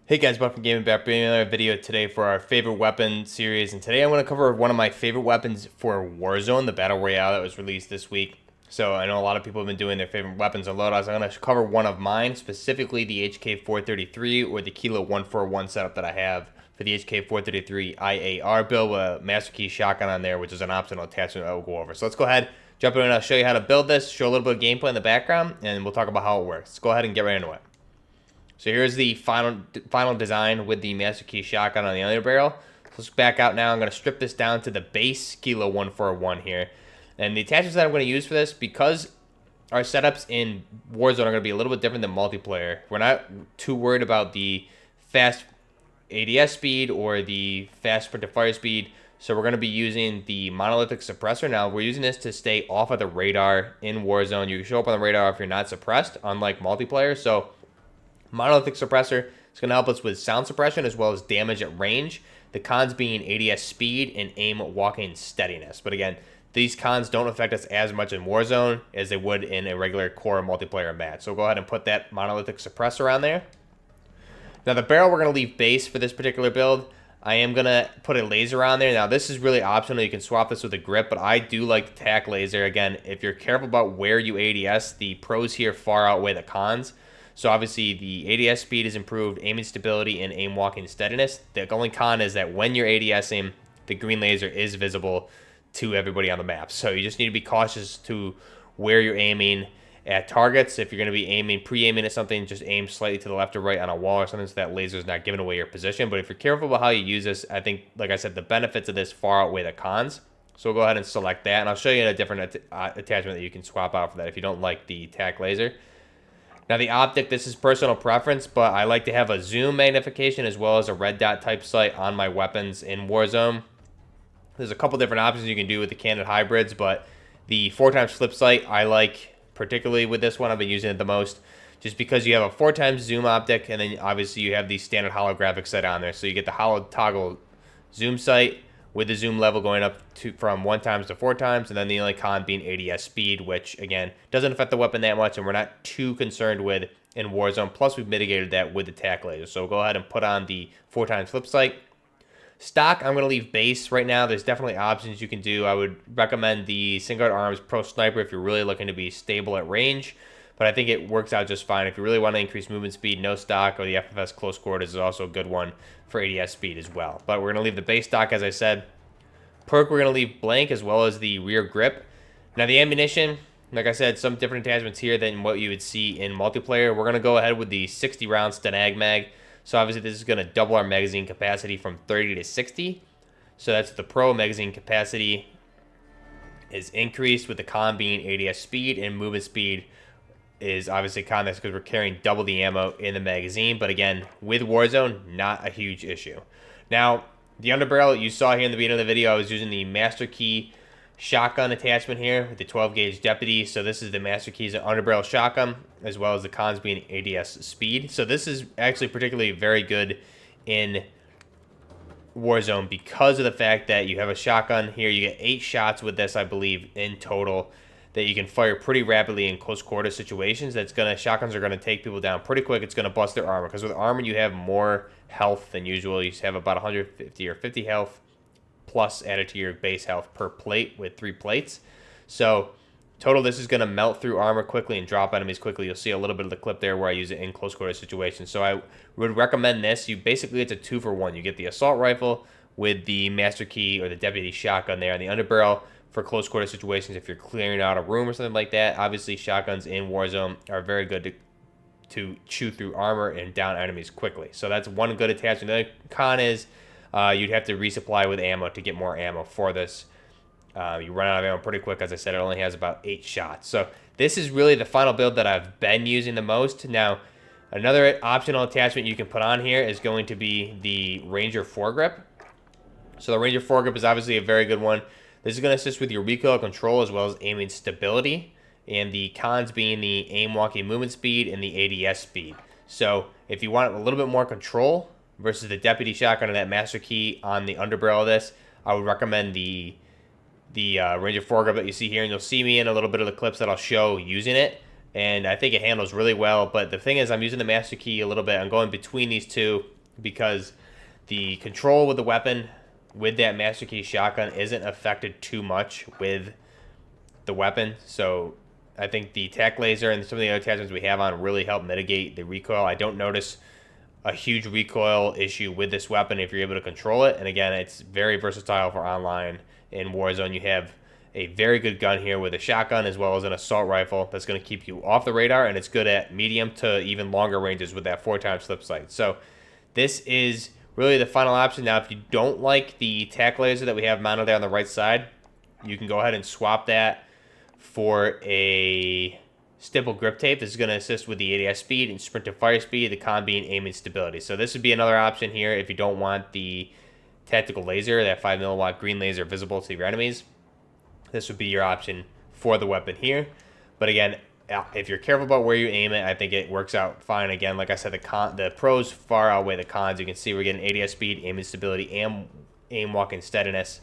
Hey guys, welcome to Gaming back, bringing another video today for our favorite weapon series, and today I'm going to cover one of my favorite weapons for Warzone, the Battle Royale that was released this week. So I know a lot of people have been doing their favorite weapons and loadouts. I'm going to cover one of mine, specifically the HK433 or the Kilo 141 setup that I have for the HK433 IAR build with a Master Key shotgun on there, which is an optional attachment that we'll go over. So let's go ahead, jump in and I'll show you how to build this, show a little bit of gameplay in the background, and we'll talk about how it works. Let's go ahead and get right into it. So here's the final design with the Master Key shotgun on the underbarrel. So let's back out now. I'm going to strip this down to the base Kilo 141 here. And the attachments that I'm going to use for this, because our setups in Warzone are going to be a little bit different than multiplayer, we're not too worried about the fast ADS speed or the fast sprint to fire speed. So we're going to be using the monolithic suppressor. Now, we're using this to stay off of the radar in Warzone. You can show up on the radar if you're not suppressed, unlike multiplayer. So monolithic suppressor is going to help us with sound suppression as well as damage at range. The cons being ADS speed and aim walking steadiness. But again, these cons don't affect us as much in Warzone as they would in a regular core multiplayer match. So go ahead and put that monolithic suppressor on there. Now the barrel we're going to leave base for this particular build. I am going to put a laser on there. Now this is really optional. You can swap this with a grip, but I do like the tack laser. Again, if you're careful about where you ADS, the pros here far outweigh the cons. So obviously the ADS speed is improved, aiming stability, and aim walking steadiness. The only con is that when you're ADSing, the green laser is visible to everybody on the map. So you just need to be cautious to where you're aiming at targets. If you're going to be pre-aiming at something, just aim slightly to the left or right on a wall or something so that laser is not giving away your position. But if you're careful about how you use this, I think, like I said, the benefits of this far outweigh the cons. So we'll go ahead and select that, and I'll show you a different attachment that you can swap out for that if you don't like the tack laser. Now the optic, this is personal preference, but I like to have a zoom magnification as well as a red dot type sight on my weapons in Warzone. There's a couple different options you can do with the candid hybrids, but the 4x flip sight I like particularly with this one. I've been using it the most just because you have a 4x zoom optic, and then obviously you have the standard holographic sight on there. So you get the holo toggle zoom sight with the zoom level going up from 1x to 4x, and then the only con being ADS speed, which, again, doesn't affect the weapon that much, and we're not too concerned with in Warzone. Plus, we've mitigated that with the tack laser. So we'll go ahead and put on the 4x flip sight. Stock, I'm going to leave base right now. There's definitely options you can do. I would recommend the Singular Arms Pro Sniper if you're really looking to be stable at range, but I think it works out just fine. If you really want to increase movement speed, no stock, or the FFS close quarters is also a good one for ADS speed as well. But we're going to leave the base stock, as I said. Perk, we're going to leave blank, as well as the rear grip. Now the ammunition, like I said, some different attachments here than what you would see in multiplayer. We're going to go ahead with the 60 round Stenag mag. So obviously this is going to double our magazine capacity from 30 to 60. So that's the pro magazine capacity is increased, with the con being ADS speed, and movement speed is obviously con. That's because we're carrying double the ammo in the magazine. But again, with Warzone, not a huge issue. Now, the underbarrel you saw here in the beginning of the video, I was using the Master Key shotgun attachment here with the 12 gauge deputy. So this is the Master Key's underbarrel shotgun, as well as the cons being ADS speed. So this is actually particularly very good in Warzone because of the fact that you have a shotgun here. You get 8 shots with this, I believe, in total, that you can fire pretty rapidly in close quarter situations. Shotguns are gonna take people down pretty quick. It's gonna bust their armor, because with armor you have more health than usual. You have about 150 or 50 health plus added to your base health per plate with 3 plates. So total, this is gonna melt through armor quickly and drop enemies quickly. You'll see a little bit of the clip there where I use it in close quarter situations. So I would recommend this. It's a 2-for-1. You get the assault rifle with the Master Key or the deputy shotgun there on the underbarrel for close quarter situations if you're clearing out a room or something like that. Obviously, shotguns in Warzone are very good to chew through armor and down enemies quickly. So that's one good attachment. The other con is you'd have to resupply with ammo to get more ammo for this. You run out of ammo pretty quick. As I said, it only has about 8 shots. So this is really the final build that I've been using the most. Now, another optional attachment you can put on here is going to be the Ranger foregrip. So the Ranger foregrip is obviously a very good one. This is going to assist with your recoil control as well as aiming stability, and the cons being the aim walking movement speed and the ADS speed. So if you want a little bit more control versus the deputy shotgun and that Master Key on the underbarrel of this, I would recommend the Ranger foregrip that you see here, and you'll see me in a little bit of the clips that I'll show using it, and I think it handles really well. But the thing is, I'm using the Master Key a little bit. I'm going between these two because the control with the weapon with that Master Key shotgun isn't affected too much with the weapon. So I think the tac laser and some of the other attachments we have on really help mitigate the recoil. I don't notice a huge recoil issue with this weapon if you're able to control it. And again, it's very versatile for online. In Warzone, you have a very good gun here with a shotgun as well as an assault rifle that's going to keep you off the radar, and it's good at medium to even longer ranges with that 4x flip sight. So this is really the final option. Now, if you don't like the tac laser that we have mounted there on the right side, you can go ahead and swap that for a stipple grip tape. This is going to assist with the ADS speed and sprint to fire speed, the con being aiming stability. So this would be another option here if you don't want the tactical laser, that 5 milliwatt green laser visible to your enemies. This would be your option for the weapon here. But again, if you're careful about where you aim it, I think it works out fine. Again, like I said, the pros far outweigh the cons. You can see we're getting ADS speed, aiming stability, and aim walking steadiness,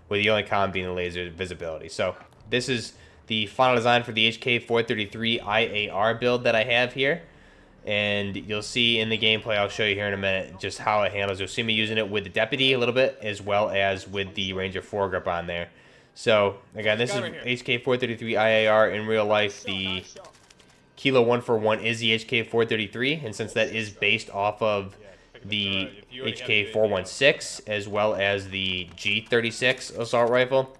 with the only con being the laser visibility. So this is the final design for the HK433 IAR build that I have here. And you'll see in the gameplay, I'll show you here in a minute, just how it handles. You'll see me using it with the Deputy a little bit, as well as with the Ranger foregrip on there. So, again, this is HK433 IAR. In real life, the Kilo 141 is the HK433, and since that is based off of the HK416, as well as the G36 assault rifle,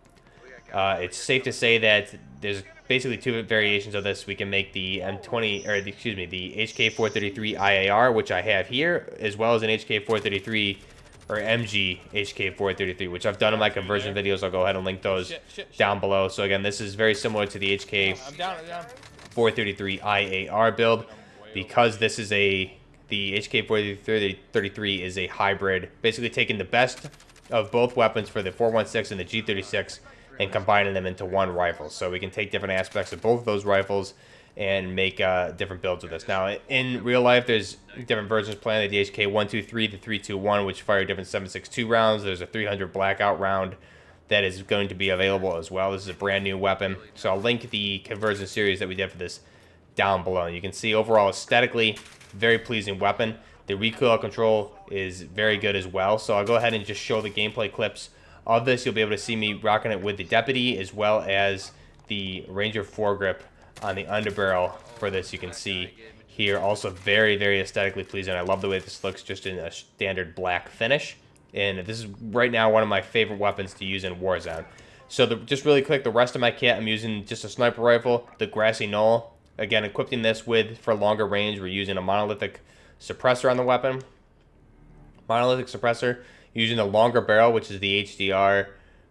it's safe to say that there's basically two variations of this. We can make the M20, or the HK433 IAR, which I have here, as well as an HK433 or MG HK433, which I've done in my conversion videos. I'll go ahead and link those down below. So again, this is very similar to the HK433 IAR build, because this is the HK433 is a hybrid, basically taking the best of both weapons for the 416 and the G36 and combining them into one rifle. So we can take different aspects of both of those rifles and make different builds with this. Now, in real life, there's different versions planned. The HK123, the 321, which fire different 7.62 rounds. There's a 300 blackout round that is going to be available as well. This is a brand new weapon. So I'll link the conversion series that we did for this down below. You can see overall aesthetically, very pleasing weapon. The recoil control is very good as well. So I'll go ahead and just show the gameplay clips of this. You'll be able to see me rocking it with the Deputy as well as the Ranger foregrip on the underbarrel for this. You can see here also very, very aesthetically pleasing. I love the way this looks just in a standard black finish. And this is right now one of my favorite weapons to use in Warzone. So just really quick, the rest of my kit, I'm using just a sniper rifle, the Grassy Knoll. Again, equipping this with, for longer range, we're using a monolithic suppressor on the weapon. Monolithic suppressor, using a longer barrel, which is the HDR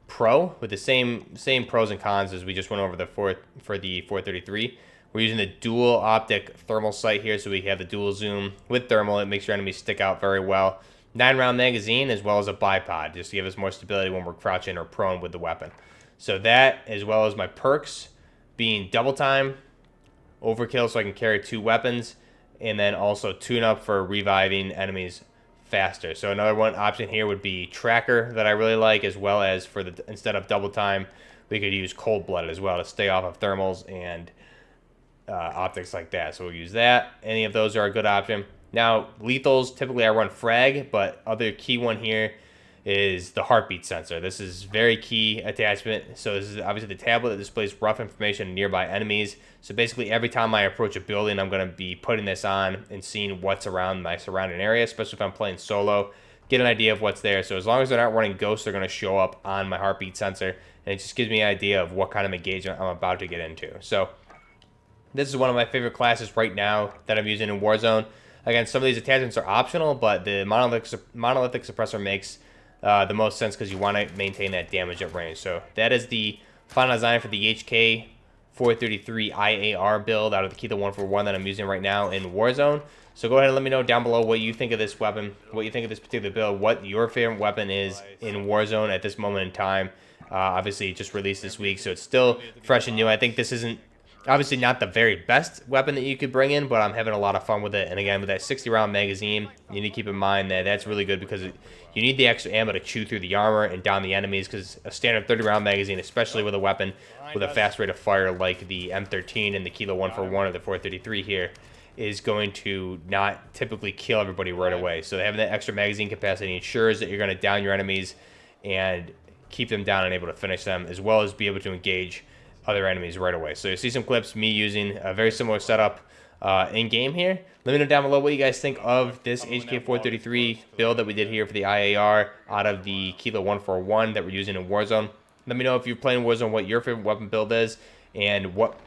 Pro, with the same pros and cons as we just went over for the 433. We're using the dual optic thermal sight here, so we have the dual zoom with thermal. It makes your enemies stick out very well. 9-round magazine, as well as a bipod, just to give us more stability when we're crouching or prone with the weapon. So that, as well as my perks, being double time, overkill, so I can carry 2 weapons, and then also tune up for reviving enemies faster. So another one option here would be tracker, that I really like, as well as for the, instead of double time, we could use cold blooded as well to stay off of thermals and optics like that. So we'll use that. Any of those are a good option. Now, lethals, typically I run frag, but other key one here is the heartbeat sensor. This is very key attachment. So this is obviously the tablet that displays rough information on nearby enemies. So basically every time I approach a building, I'm going to be putting this on and seeing what's around my surrounding area, especially if I'm playing solo, get an idea of what's there. So as long as they're not running ghosts, they're going to show up on my heartbeat sensor, and it just gives me an idea of what kind of engagement I'm about to get into. So this is one of my favorite classes right now that I'm using in Warzone. Again, some of these attachments are optional, but the monolithic suppressor makes the most sense because you want to maintain that damage at range. So that is the final design for the HK433 IAR build out of the Kilo 141 that I'm using right now in Warzone. So go ahead and let me know down below what you think of this weapon, what you think of this particular build, what your favorite weapon is in Warzone at this moment in time. Obviously, it just released this week, so it's still fresh and new. I think this isn't obviously not the very best weapon that you could bring in, but I'm having a lot of fun with it. And again, with that 60-round magazine, you need to keep in mind that that's really good because you need the extra ammo to chew through the armor and down the enemies, because a standard 30-round magazine, especially with a weapon with a fast rate of fire like the M13 and the Kilo 141 or the 433 here, is going to not typically kill everybody right away. So having that extra magazine capacity ensures that you're going to down your enemies and keep them down and able to finish them, as well as be able to engage other enemies right away. So you see some clips me using a very similar setup in game here. Let me know down below what you guys think of this HK433 build that we did here for the IAR out of the Kilo 141 that we're using in Warzone. Let me know if you're playing Warzone what your favorite weapon build is and what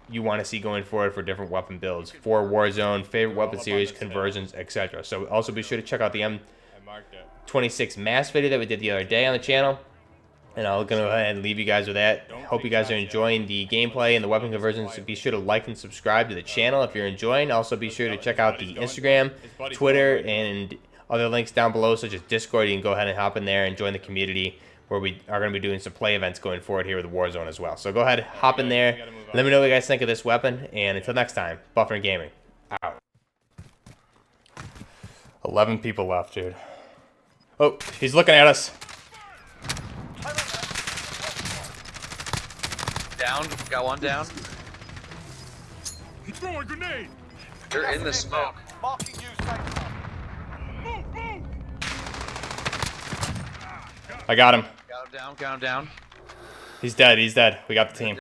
you want to see going forward for different weapon builds for Warzone, favorite weapon series, conversions, etc. So also be sure to check out the M26 mask video that we did the other day on the channel. And I'll go ahead and leave you guys with that. Hope you guys are enjoying the gameplay and the weapon conversions. So be sure to like and subscribe to the channel if you're enjoying. Also be sure to check out the Instagram, Twitter, and other links down below, such as Discord. You can go ahead and hop in there and join the community, where we are going to be doing some play events going forward here with Warzone as well. So go ahead, hop in there. Let me know what you guys think of this weapon. And until next time, Buffer Gaming, out. 11 people left, dude. Oh, he's looking at us. Down, got one down. Throw a grenade. They're in the smoke. Marking you, move, move. I got him. Got him down. He's dead. We got the team.